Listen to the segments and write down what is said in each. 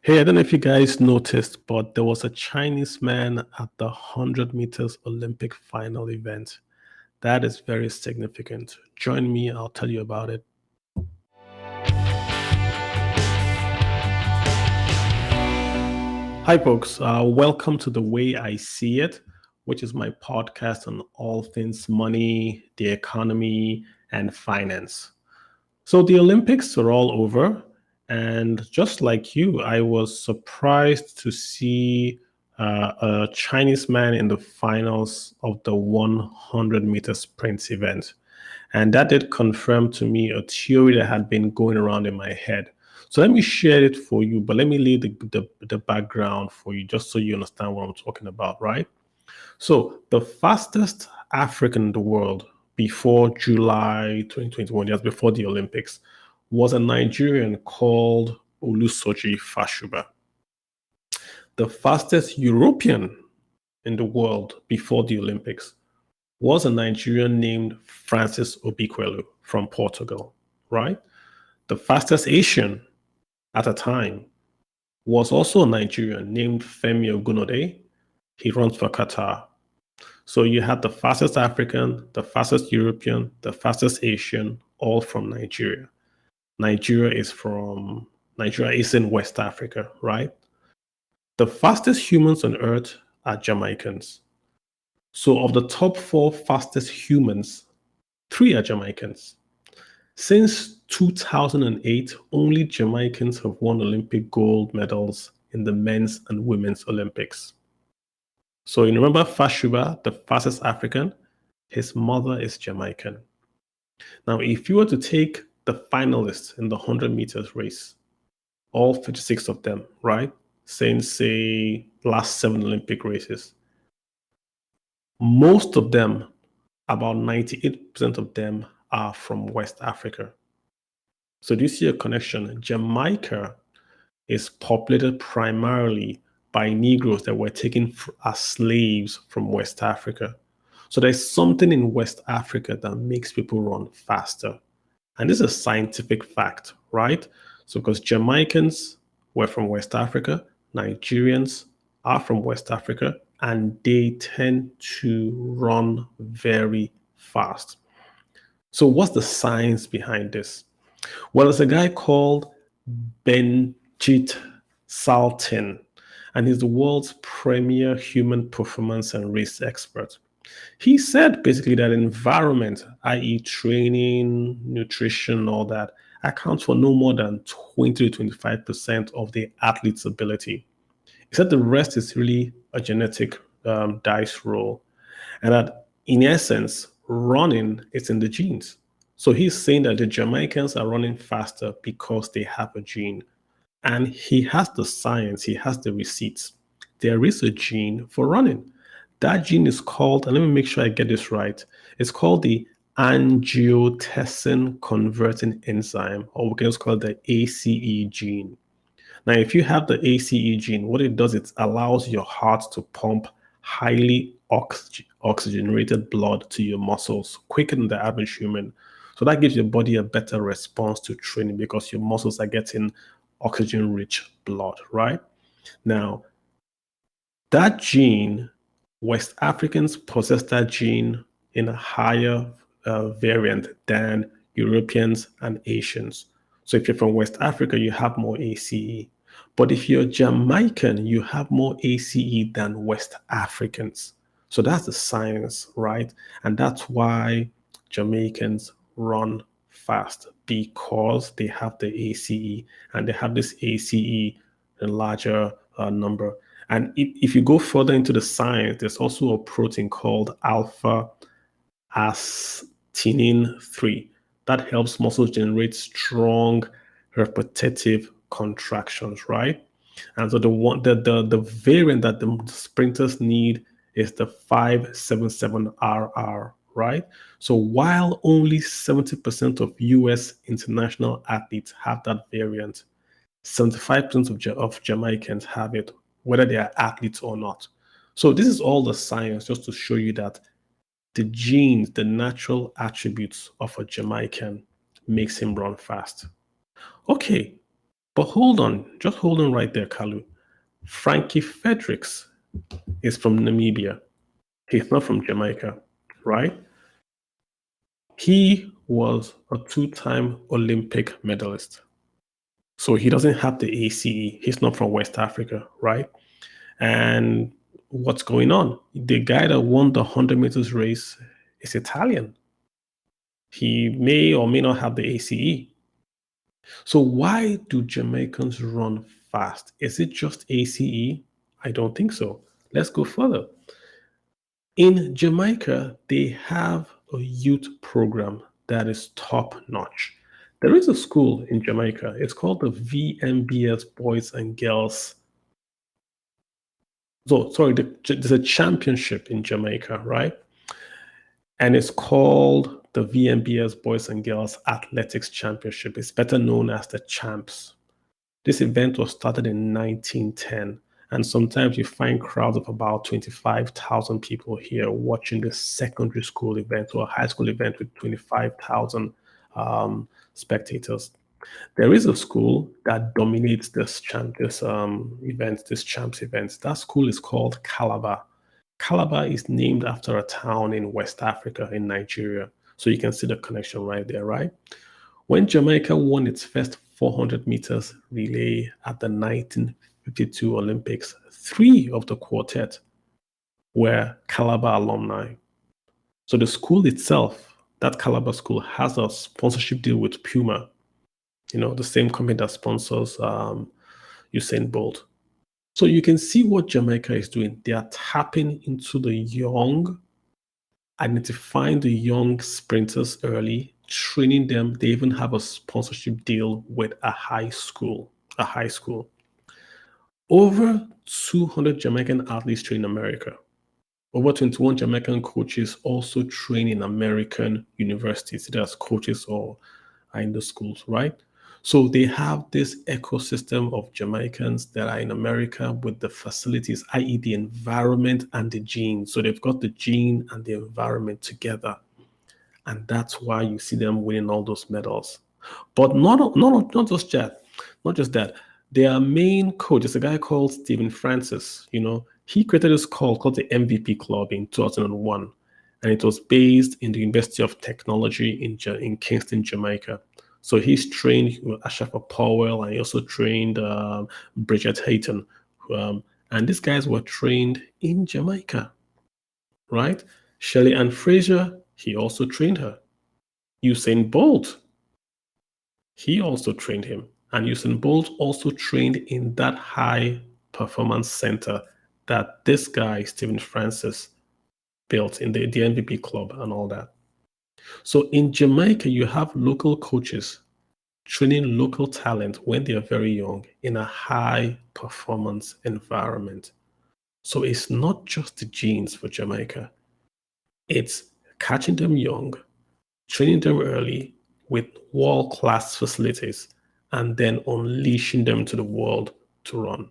Hey, I don't know if you guys noticed, but there was a Chinese man at the 100 meters Olympic final event. That is very significant. Join me, I'll tell you about it. Hi, folks. Welcome to The Way I See It, which is my podcast on all things money, the economy, and finance. So the Olympics are all over, and just like you, I was surprised to see a Chinese man in the finals of the 100-meter sprint event. And that did confirm to me a theory that had been going around in my head. So let me share it for you, but let me lay the background for you just so you understand what I'm talking about, right? So the fastest African in the world before July 2021, just before the Olympics, was a Nigerian called Olusoji Fashuba. The fastest European in the world before the Olympics was a Nigerian named Francis Obikwelu from Portugal, right? The fastest Asian at a time was also a Nigerian named Femi Ogunode. He runs for Qatar. So you had the fastest African, the fastest European, the fastest Asian, all from Nigeria. Nigeria is in West Africa, right? The fastest humans on earth are Jamaicans. So of the top four fastest humans, three are Jamaicans. Since 2008, only Jamaicans have won Olympic gold medals in the men's and women's Olympics. So you remember Fashuba, the fastest African? His mother is Jamaican. Now, if you were to take the finalists in the 100 meters race, all 56 of them, right? Since, say, last 7 Olympic races, most of them, about 98% of them, are from West Africa. So do you see a connection? Jamaica is populated primarily by Negroes that were taken as slaves from West Africa. So there's something in West Africa that makes people run faster. And this is a scientific fact, right? So because Jamaicans were from West Africa, Nigerians are from West Africa, and they tend to run very fast. So what's the science behind this? Well, there's a guy called Benjit Saltin, and he's the world's premier human performance and race expert. He said basically that environment, i.e., training, nutrition, all that, accounts for no more than 20 to 25% of the athlete's ability. He said the rest is really a genetic dice roll, and that in essence, running is in the genes. So he's saying that the Jamaicans are running faster because they have a gene. And he has the science, he has the receipts. There is a gene for running. That gene is called, and let me make sure I get this right, it's called the angiotensin converting enzyme, or we can just call it the ACE gene. Now, if you have the ACE gene, what it does, it allows your heart to pump highly oxygenated blood to your muscles quicker than the average human. So that gives your body a better response to training because your muscles are getting oxygen rich blood, right? Now, that gene, West Africans possess that gene in a higher variant than Europeans and Asians. So if you're from West Africa, you have more ACE. But if you're Jamaican, you have more ACE than West Africans. So that's the science, right? And that's why Jamaicans run fast because they have the ACE and they have this ACE in larger number. And if you go further into the science, there's also a protein called alpha actinin 3 that helps muscles generate strong repetitive contractions, right? And so the variant that the sprinters need is the 577RR, right? So while only 70% of US international athletes have that variant, 75% of Jamaicans have it, whether they are athletes or not. So this is all the science just to show you that the genes, the natural attributes of a Jamaican makes him run fast. Okay, But hold on, just hold on right there, Kalu. Frankie Fredericks is from Namibia. He's not from Jamaica, right? He was a two-time Olympic medalist. So he doesn't have the ACE. He's not from West Africa, right? And what's going on? The guy that won the 100 meters race is Italian. He may or may not have the ACE. So why do Jamaicans run fast? Is it just ACE? I don't think so. Let's go further. In Jamaica, they have a youth program that is top notch. There is a school in Jamaica. It's called the VMBS Boys and Girls. So, sorry, there's a championship in Jamaica, right? And it's called the VMBS Boys and Girls Athletics Championship. It's better known as the Champs. This event was started in 1910, and sometimes you find crowds of about 25,000 people here watching this secondary school event or a high school event with 25,000 spectators. There is a school that dominates this champs event. That school is called Calabar. Calabar is named after a town in West Africa, in Nigeria. So you can see the connection right there, right? When Jamaica won its first 400 meters relay at the 1952 Olympics, three of the quartet were Calabar alumni. So the school itself, that Calabar school, has a sponsorship deal with Puma, the same company that sponsors Usain Bolt. So you can see what Jamaica is doing. They are tapping into the young, identifying the young sprinters early, training them. They even have a sponsorship deal with a high school. Over 200 Jamaican athletes train in America. Over 21 Jamaican coaches also train in American universities, either as coaches or in the schools, right? So they have this ecosystem of Jamaicans that are in America with the facilities, i.e., the environment and the gene. So they've got the gene and the environment together. And that's why you see them winning all those medals. But not just that. Not just that. Their main coach is a guy called Stephen Francis. He created this called the MVP Club in 2001. And it was based in the University of Technology in Kingston, Jamaica. So he's trained Ashafa Powell, and he also trained Bridget Hayton. And these guys were trained in Jamaica, right? Shelley Ann Fraser, he also trained her. Usain Bolt, he also trained him. And Usain Bolt also trained in that high performance center that this guy, Stephen Francis, built in the MVP club and all that. So in Jamaica, you have local coaches training local talent when they are very young in a high performance environment. So it's not just the genes for Jamaica, it's catching them young, training them early with world-class facilities, and then unleashing them to the world to run.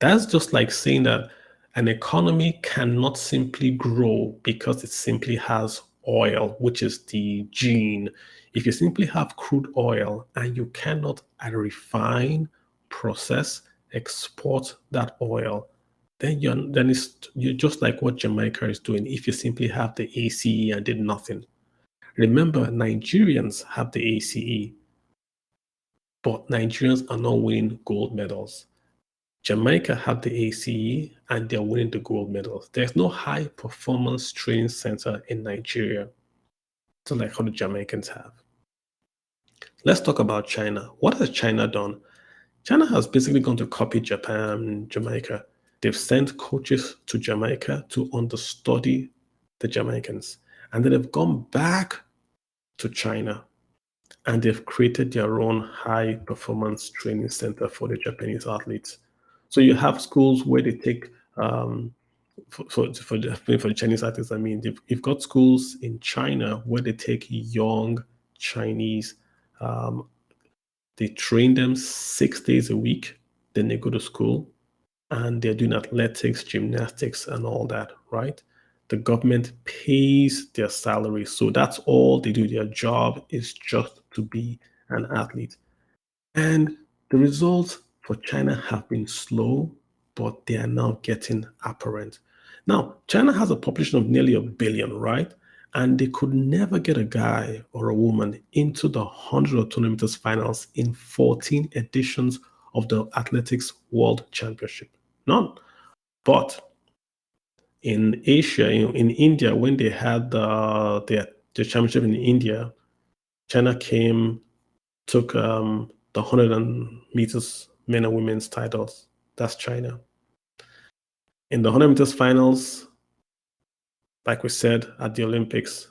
That's just like saying that an economy cannot simply grow because it simply has oil, which is the gene. If you simply have crude oil and you cannot refine, process, export that oil, then you're just like what Jamaica is doing if you simply have the ACE and did nothing. Remember, Nigerians have the ACE, but Nigerians are not winning gold medals. Jamaica have the ACE and they're winning the gold medals. There's no high performance training center in Nigeria, so like how the Jamaicans have. Let's talk about China. What has China done? China has basically gone to copy Japan, Jamaica. They've sent coaches to Jamaica to understudy the Jamaicans. And then they've gone back to China and they've created their own high performance training center for the Japanese athletes. So you have schools where they take for the Chinese athletes. I mean, you've got schools in China where they take young Chinese. They train them 6 days a week. Then they go to school and they're doing athletics, gymnastics, and all that. Right? The government pays their salary, so that's all they do. Their job is just to be an athlete. And The results for China have been slow, but they are now getting apparent. Now, China has a population of nearly a billion, right? And they could never get a guy or a woman into the 100 or 200 meters finals in 14 editions of the Athletics World Championship. None. But in Asia, in India, when they had the championship in India, China came, took the 100 meters men and women's titles. That's China. In the 100 meters finals, like we said at the Olympics,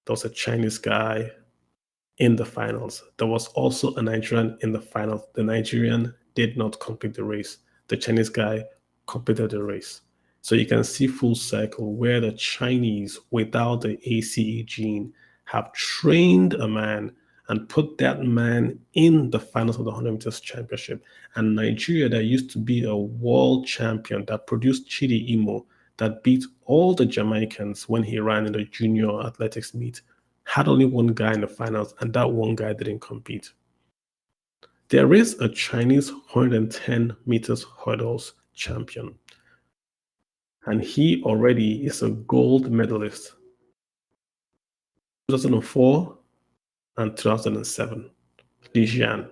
there was a Chinese guy in the finals. There was also a Nigerian in the finals. The Nigerian did not complete the race. The Chinese guy completed the race. So you can see full cycle where the Chinese, without the ACE gene, have trained a man and put that man in the finals of the 100 meters championship. And Nigeria, that used to be a world champion, that produced Chidi Imo, that beat all the Jamaicans when he ran in the junior athletics meet, had only one guy in the finals, and that one guy didn't compete. There is a Chinese 110 meters hurdles champion, and he already is a gold medalist 2004 and 2007, Li Jian.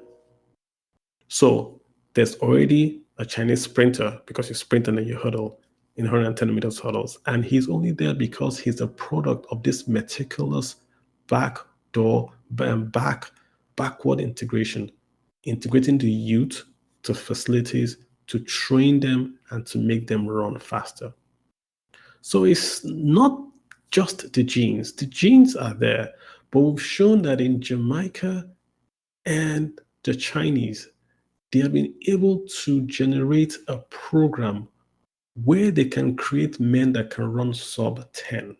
So there's already a Chinese sprinter, because you sprint and then you hurdle in 110 meters hurdles, and he's only there because he's a product of this meticulous backward integration, integrating the youth to facilities to train them and to make them run faster. So it's not just the genes. The genes are there, but we've shown that in Jamaica and the Chinese, they have been able to generate a program where they can create men that can run sub 10.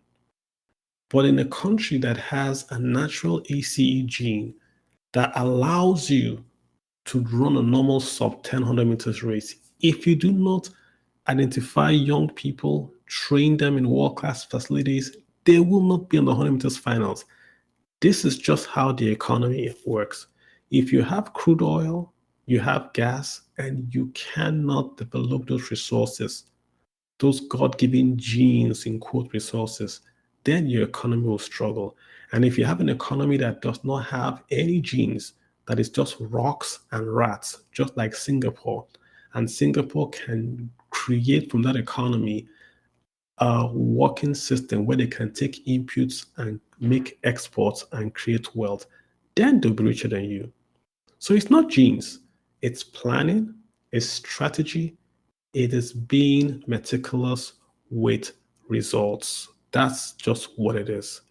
But in a country that has a natural ACE gene that allows you to run a normal sub 10 100 meters race, if you do not identify young people, train them in world-class facilities, they will not be in the 100 meters finals. This is just how the economy works. If you have crude oil, you have gas, and you cannot develop those resources, those God-given genes, in quote, resources, then your economy will struggle. And if you have an economy that does not have any genes, that is just rocks and rats, just like Singapore, and Singapore can create from that economy a working system where they can take inputs and make exports and create wealth, then they'll be richer than you. So it's not genes, it's planning, it's strategy, it is being meticulous with results. That's just what it is.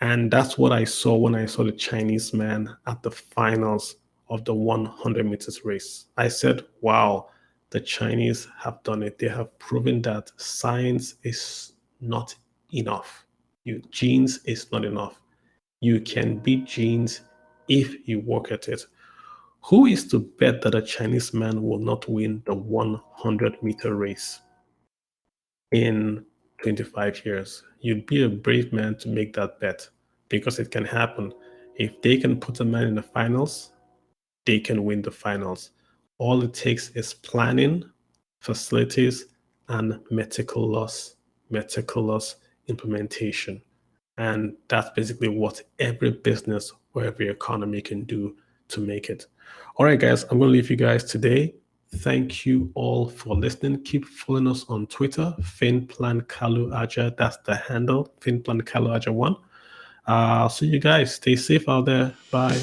And that's what I saw when I saw the Chinese man at the finals of the 100 meters race. I said, wow, the Chinese have done it. They have proven that science is not enough. Genes is not enough. You can beat genes if you work at it. Who is to bet that a Chinese man will not win the 100-meter race in 25 years? You'd be a brave man to make that bet, because it can happen. If they can put a man in the finals, they can win the finals. All it takes is planning, facilities, and meticulous implementation. And that's basically what every business or every economy can do to make it. All right, guys, I'm going to leave you guys today. Thank you all for listening. Keep following us on Twitter, FinPlan Kalu Aja. That's the handle, FinPlan Kalu Aja 1. So you guys stay safe out there. Bye.